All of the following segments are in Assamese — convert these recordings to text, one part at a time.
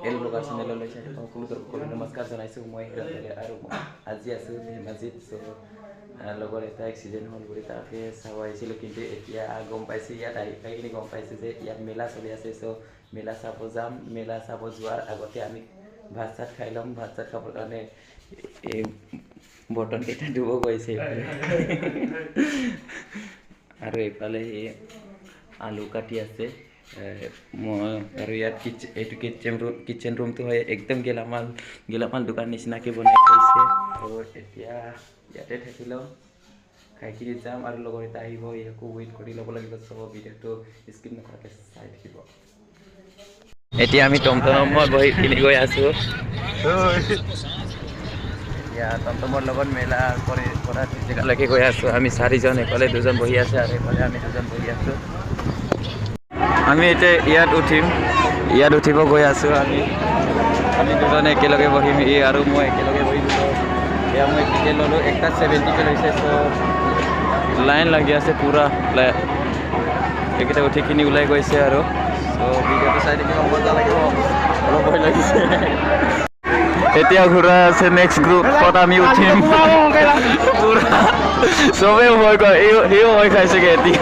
এল ব্লগাৰ চেনেললৈ চাই থকা সকলো দৰ্শকলৈ নমস্কাৰ জনাইছোঁ। মই আৰু আজি আছোঁ ধেমাজিত। লগৰ এটা এক্সিডেণ্ট হ'ল বুলি তাকে চাব আহিছিলোঁ, কিন্তু এতিয়া গম পাইছোঁ, ইয়াত আহি পাই কিনে গম পাইছোঁ যে ইয়াত মেলা চলি আছে। মেলা চাব যাম। মেলা চাব যোৱাৰ আগতে আমি ভাত চাত খাই ল'ম। ভাত চাত খাবৰ কাৰণে এই বৰ্তনকেইটা ধুব গৈছে আৰু এইফালে এই আলু কাটি আছে। মই আৰু ইয়াত এইটো কিটচেন ৰুমটো হয় একদম গেলামাল দোকান নিচিনাকৈ বনাই থৈছে। আৰু এতিয়া ইয়াতে থাকি লওঁ, খাই কিনি যাম আৰু লগৰ এটা আহিব, ইয়াকো ৱেইট কৰি ল'ব লাগিব। চব ভিডিঅ'টো স্কিপ নকৰাকৈ চাই থাকিব। এতিয়া আমি টমটমত বহি কিনি গৈ আছোঁ। এতিয়া টমটমৰ লগত মেলা কৰা জেগালৈকে গৈ আছোঁ। আমি 4জন, এইফালে 2জন বহি আছে আৰু এইফালে আমি 2জন বহি আছোঁ। আমি এতিয়া ইয়াত উঠিব গৈ আছোঁ। আমি 2জনে একেলগে বহিম। আৰু মই একেলগে বহি দিলোঁ। এয়া মই টিকেট ল'লোঁ, একটা 70কে লৈছে। লাইন লাগি আছে পুৰা। এইকেইটা উঠি কিনি ওলাই গৈছে আৰু ভিডিঅ'টো চাই থাকিব, মজা লাগিব। অলপ ভয় লাগিছে। এতিয়া ঘূৰা আছে নেক্সট গ্ৰুপত আমি উঠিম। পুৰা চবেই ভয় কৰে, সিও ভয় খাইছেগে এতিয়া।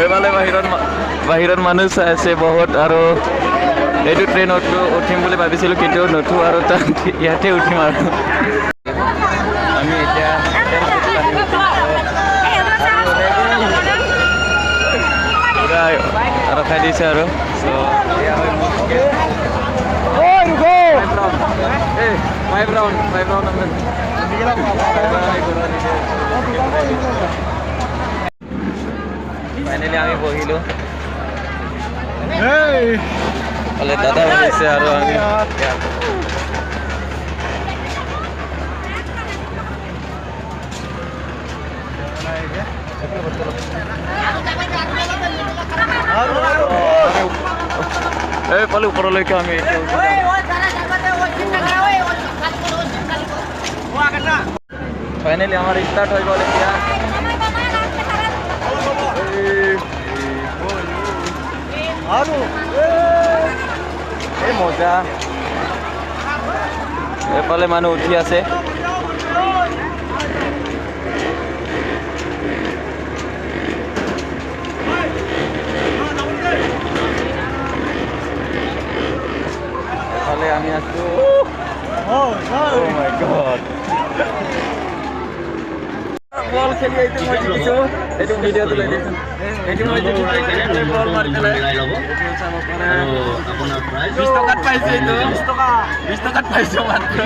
এইফালে বাহিৰত মানুহ চাই আছে বহুত। আৰু এইটো ট্ৰেইনতো উঠিম বুলি ভাবিছিলোঁ, কিন্তু নুঠো আৰু ইয়াতে উঠিম আৰু আমি এতিয়া ৰখাই দিছে আৰু ফাইনেলি আমি বহিলোঁ। দাদা বহিছে আৰু আমি এইফালে ওপৰলৈকে আমি ফাইনেলি আমাৰ ষ্টাৰ্ট হৈ গ'ল। এতিয়া মজা। এইফালে মানুহ উঠি আছে। এইফালে আমি আছোঁ। বল খেলি এইটো মই জিকিছোঁ। এইটো ভিডিঅ'টো লৈ দিছোঁ। এইটো মই জিকিছোঁ। বল মাৰি পেলাই 20 টকাত পাইছোঁ। এইটো 20 টকাত পাইছোঁ মাত্ৰ।